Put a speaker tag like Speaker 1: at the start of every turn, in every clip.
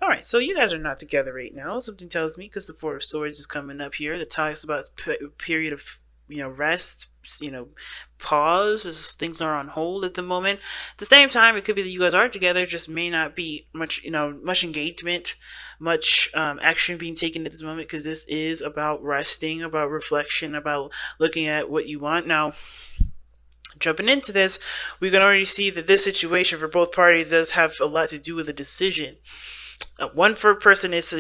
Speaker 1: All right, so you guys are not together right now. Something tells me because the Four of Swords is coming up here. That talks about period of rest, pause as things are on hold at the moment. At the same time, it could be that you guys are together, just may not be much much engagement, much action being taken at this moment because this is about resting, about reflection, about looking at what you want now. Jumping into this, we can already see that this situation for both parties does have a lot to do with a decision. One for person is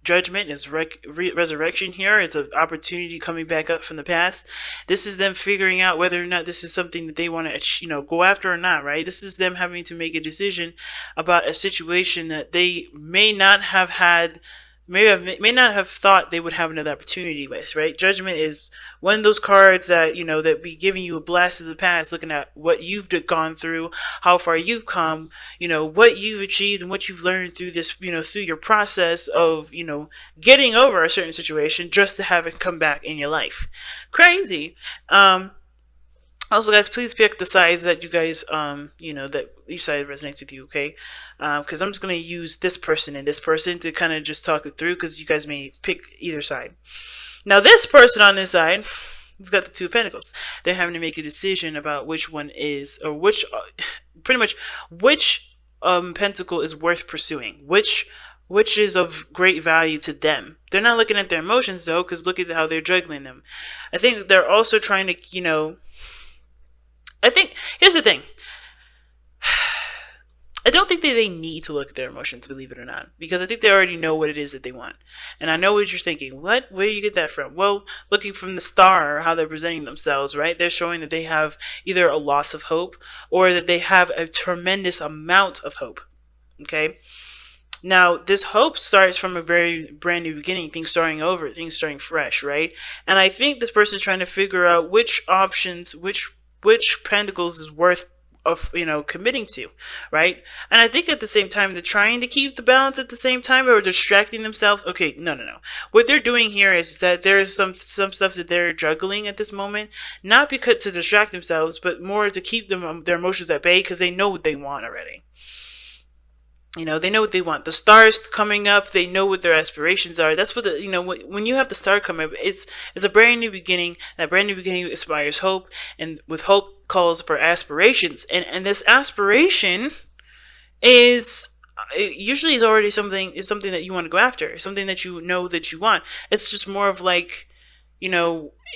Speaker 1: judgment, is resurrection here. It's an opportunity coming back up from the past. This is them figuring out whether or not this is something that they want to, go after or not, right? This is them having to make a decision about a situation that they may not have had may not have thought they would have another opportunity with, right? Judgment is one of those cards that, that be giving you a blast of the past, looking at what you've gone through, how far you've come, what you've achieved and what you've learned through this, through your process of, getting over a certain situation just to have it come back in your life. Crazy. Also, guys, please pick the sides that you guys, that each side resonates with you, okay? Because I'm just going to use this person and this person to kind of just talk it through because you guys may pick either side. Now, this person on this side has got the Two of Pentacles. They're having to make a decision about which one is, or which, pretty much, which pentacle is worth pursuing, which is of great value to them. They're not looking at their emotions, though, because look at how they're juggling them. I think they're also trying to, here's the thing. I don't think that they need to look at their emotions, believe it or not, because I think they already know what it is that they want. And I know what you're thinking. What? Where do you get that from? Well, looking from the star, how they're presenting themselves, right? They're showing that they have either a loss of hope or that they have a tremendous amount of hope. Okay? Now, this hope starts from a very brand new beginning, things starting over, things starting fresh, right? And I think this person is trying to figure out which options, which pentacles is worth of committing to, right? And I think at the same time they're trying to keep the balance at the same time, or distracting themselves. Okay, no. What they're doing here is that there is some stuff that they're juggling at this moment, not because to distract themselves, but more to keep them their emotions at bay because they know what they want already. They know what they want. The stars coming up, they know what their aspirations are. That's what when you have the star come up, it's a brand new beginning. That brand new beginning inspires hope, and with hope calls for aspirations. And this aspiration is usually is already something that you want to go after, something that you know that you want. It's just more of like,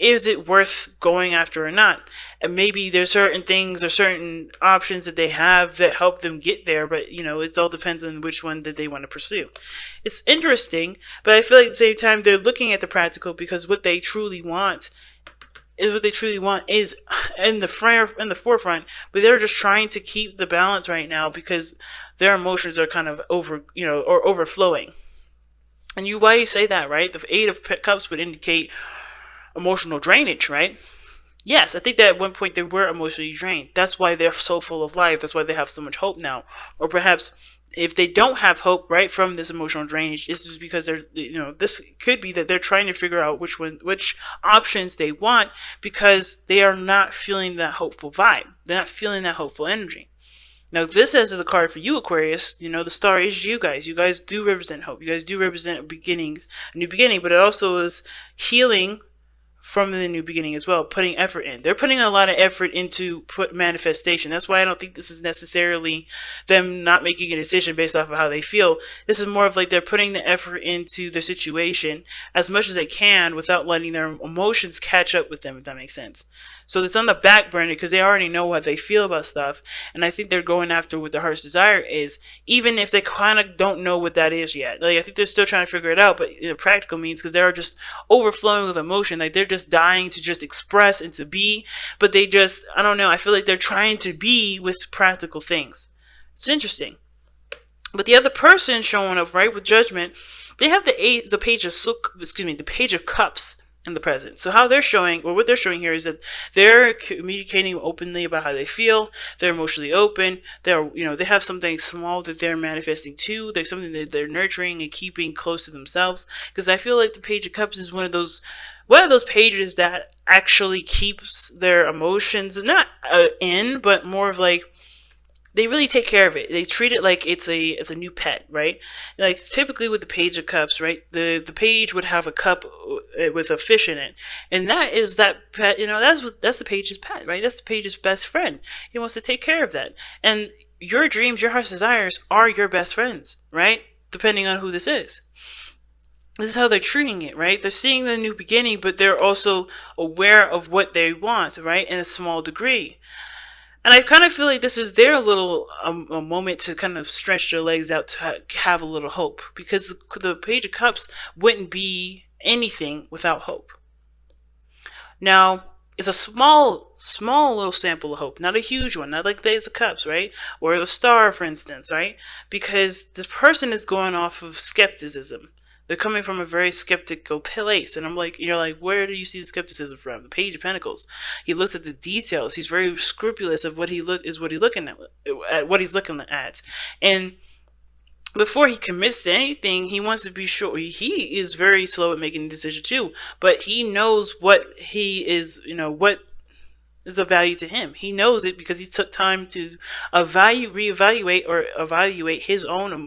Speaker 1: is it worth going after or not? And maybe there's certain things or certain options that they have that help them get there, but it all depends on which one that they want to pursue. It's interesting, but I feel like at the same time they're looking at the practical because what they truly want is in the forefront, but they're just trying to keep the balance right now because their emotions are kind of or overflowing. And why you say that, right? The Eight of Cups would indicate emotional drainage, right? Yes, I think that at one point they were emotionally drained. That's why they're so full of life. That's why they have so much hope now. Or perhaps if they don't have hope, right, from this emotional drainage, this is because they're, this could be that they're trying to figure out which options they want because they are not feeling that hopeful vibe. They're not feeling that hopeful energy. Now, this is the card for you, Aquarius. The star is you guys. You guys do represent hope. You guys do represent a new beginning, but it also is healing from the new beginning as well, putting effort in. They're putting a lot of effort into manifestation. That's why I don't think this is necessarily them not making a decision based off of how they feel. This is more of like they're putting the effort into the situation as much as they can without letting their emotions catch up with them, if that makes sense. So it's on the back burner because they already know what they feel about stuff. And I think they're going after what their heart's desire is, even if they kind of don't know what that is yet. Like, I think they're still trying to figure it out, but in a practical means, because they're just overflowing with emotion. Like, they're just dying to just express and to be, but they just, I don't know, I feel like they're trying to be with practical things. It's interesting. But the other person showing up, right, with judgment, they have the Page of Cups in the present. So how they're showing, or what they're showing here, is that they're communicating openly about how they feel. They're emotionally open. They're, they have something small that they're manifesting too. There's something that they're nurturing and keeping close to themselves. Because I feel like the Page of Cups is one of those pages that actually keeps their emotions not in, but more of like they really take care of it. They treat it like it's a new pet, right? Like typically with the Page of Cups, right? The page would have a cup with a fish in it, and that is that pet. That's the page's pet, right? That's the page's best friend. He wants to take care of that, and your dreams, your heart's desires are your best friends, right? Depending on who this is. This is how they're treating it, right? They're seeing the new beginning, but they're also aware of what they want, right? In a small degree. And I kind of feel like this is their little a moment to kind of stretch their legs out to have a little hope, because the Page of Cups wouldn't be anything without hope. Now, it's a small little sample of hope, not a huge one, not like the Ace of Cups, right? Or the Star, for instance, right? Because this person is going off of skepticism. They're coming from a very skeptical place, and you're like, where do you see the skepticism from? The Page of Pentacles. He looks at the details. He's very scrupulous of what he's looking at, and before he commits to anything, he wants to be sure. He is very slow at making a decision too, but he knows what what is of value to him. He knows it because he took time to reevaluate or evaluate his own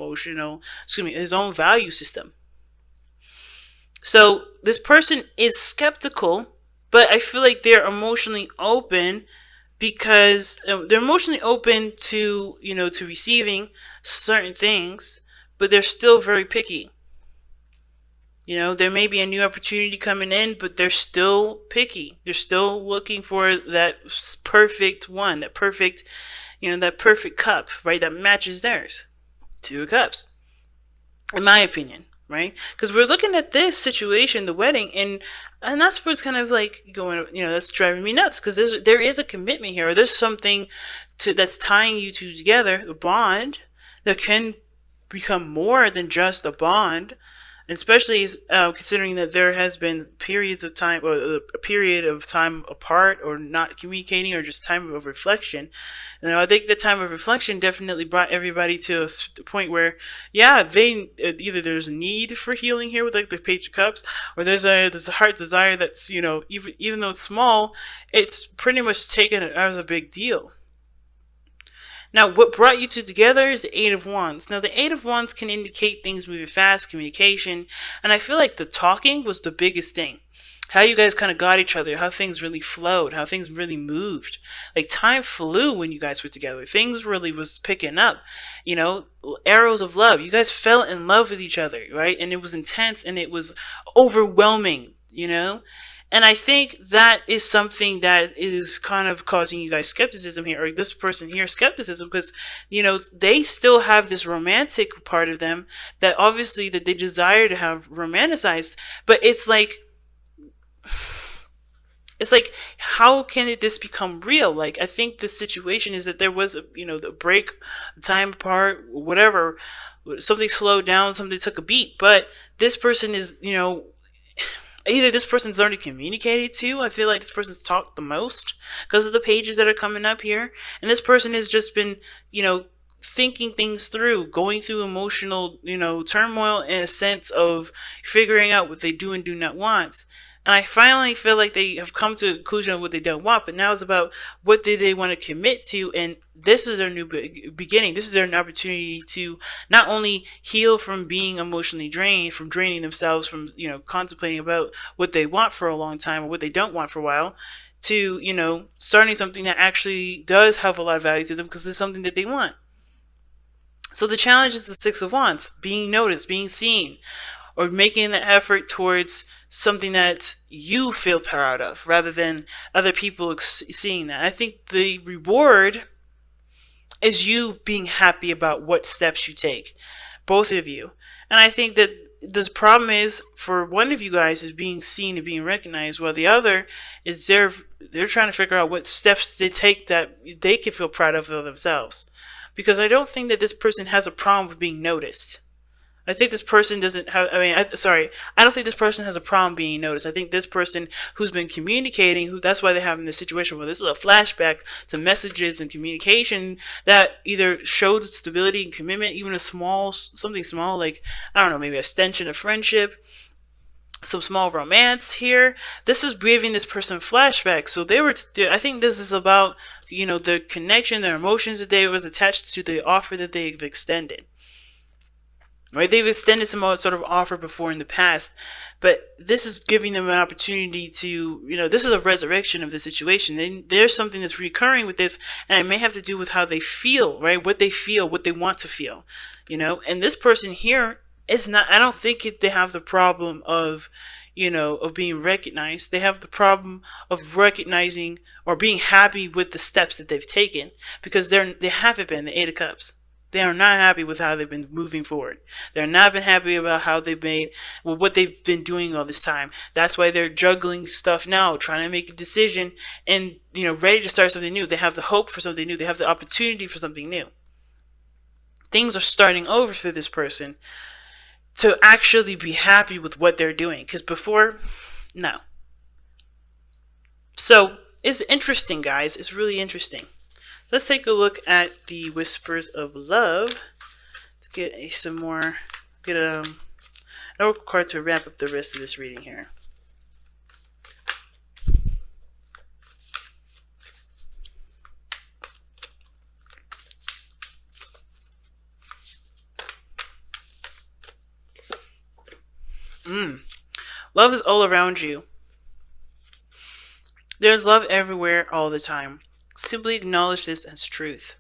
Speaker 1: his own value system. So this person is skeptical, but I feel like they're emotionally open because they're emotionally open to receiving certain things, but they're still very picky. There may be a new opportunity coming in, but they're still picky. They're still looking for that perfect one, that perfect cup, right? That matches theirs. Two of Cups, in my opinion. Right? Because we're looking at this situation, the wedding, and that's what's kind of like going, that's driving me nuts, because there is a commitment here, or there's something that's tying you two together, the bond that can become more than just a bond. And especially considering that there has been periods of time, or a period of time apart, or not communicating, or just time of reflection. I think the time of reflection definitely brought everybody to a point where, yeah, either there's a need for healing here with like the Page of Cups, or there's a heart desire that's even though it's small, it's pretty much taken as a big deal. Now, what brought you two together is the Eight of Wands. Now, the Eight of Wands can indicate things moving fast, communication, and I feel like the talking was the biggest thing. How you guys kind of got each other, how things really flowed, how things really moved. Like, time flew when you guys were together. Things really was picking up. Arrows of love. You guys fell in love with each other, right? And it was intense, and it was overwhelming, And I think that is something that is kind of causing you guys skepticism here, or this person here skepticism, because, they still have this romantic part of them that obviously that they desire to have romanticized, but it's like, how can this become real? Like, I think the situation is that there was the break, time apart, whatever, something slowed down, something took a beat, but this person is, either this person's already communicated to. I feel like this person's talked the most because of the pages that are coming up here. And this person has just been, thinking things through, going through emotional, turmoil in a sense of figuring out what they do and do not want. And I finally feel like they have come to a conclusion of what they don't want, but now it's about what do they want to commit to, and this is their new beginning. This is their opportunity to not only heal from being emotionally drained, from draining themselves, from, contemplating about what they want for a long time or what they don't want for a while, to, starting something that actually does have a lot of value to them because it's something that they want. So the challenge is the Six of Wands, being noticed, being seen, or making the effort towards something that you feel proud of rather than other people seeing that. I think the reward is you being happy about what steps you take, both of you. And I think that this problem is for one of you guys is being seen and being recognized, while the other is they're trying to figure out what steps they take that they can feel proud of themselves. Because I don't think that this person has a problem with being noticed. I think this person doesn't have, I don't think this person has a problem being noticed. I think this person who's been communicating, that's why they're having this situation where this is a flashback to messages and communication that either showed stability and commitment, even something small, like, I don't know, maybe a extension of friendship. some small romance here. This is giving this person flashbacks. So I think this is about, the connection, their emotions that they was attached to the offer that they've extended. Right? They've extended some sort of offer before in the past, but this is giving them an opportunity to, this is a resurrection of the situation. And there's something that's recurring with this, and it may have to do with how they feel, right? What they feel, what they want to feel, and this person here is not, I don't think they have the problem of, of being recognized. They have the problem of recognizing or being happy with the steps that they've taken, because they haven't been the Eight of Cups. They are not happy with how they've been moving forward. They're not been happy about how they've made, what they've been doing all this time. That's why they're juggling stuff now, trying to make a decision and, ready to start something new. They have the hope for something new. They have the opportunity for something new. Things are starting over for this person to actually be happy with what they're doing. Because before, no. So, it's interesting, guys. It's really interesting. Let's take a look at the Whispers of Love. Let's get an oracle card to wrap up the rest of this reading here. Love is all around you. There's love everywhere all the time. Simply acknowledge this as truth.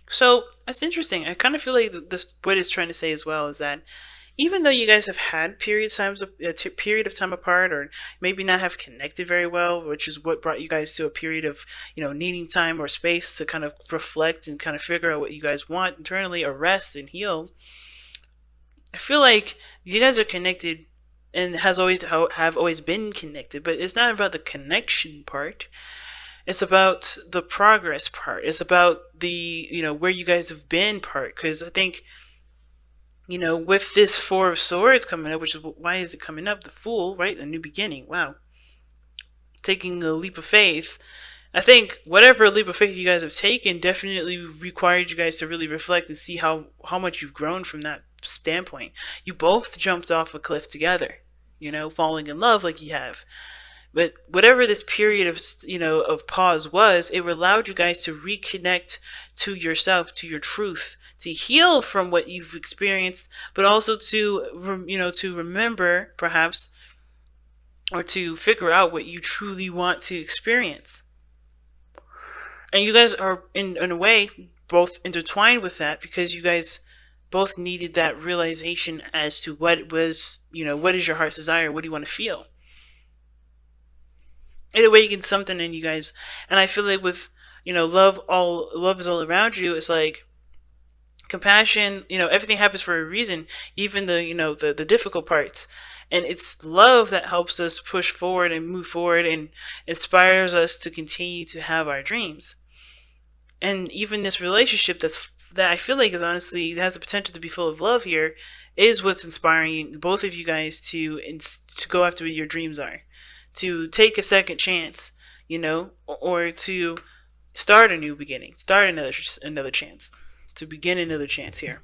Speaker 1: So that's interesting. I kind of feel like this, what it's trying to say as well, is that even though you guys have had a period of time apart, or maybe not have connected very well, which is what brought you guys to a period of, needing time or space to kind of reflect and kind of figure out what you guys want internally, or rest and heal, I feel like you guys are connected and have always been connected, but it's not about the connection part. It's about the progress part. It's about the, where you guys have been part. Because I think, with this Four of Swords coming up, which is, why is it coming up? The Fool, right? The new beginning. Wow. Taking a leap of faith. I think whatever leap of faith you guys have taken definitely required you guys to really reflect and see how much you've grown from that standpoint. You both jumped off a cliff together, falling in love like you have. But whatever this period of pause was, it allowed you guys to reconnect to yourself, to your truth, to heal from what you've experienced, but also to remember, perhaps, or to figure out what you truly want to experience. And you guys are, in a way, both intertwined with that, because you guys both needed that realization as to what was, what is your heart's desire? What do you want to feel? It awakens something in you guys. And I feel like with, love is all around you. It's like compassion, everything happens for a reason, even the difficult parts. And it's love that helps us push forward and move forward and inspires us to continue to have our dreams. And even this relationship that I feel like is honestly, it has the potential to be full of love here, is what's inspiring both of you guys to go after what your dreams are. To take a second chance, or to start a new beginning, start another chance, to begin another chance here.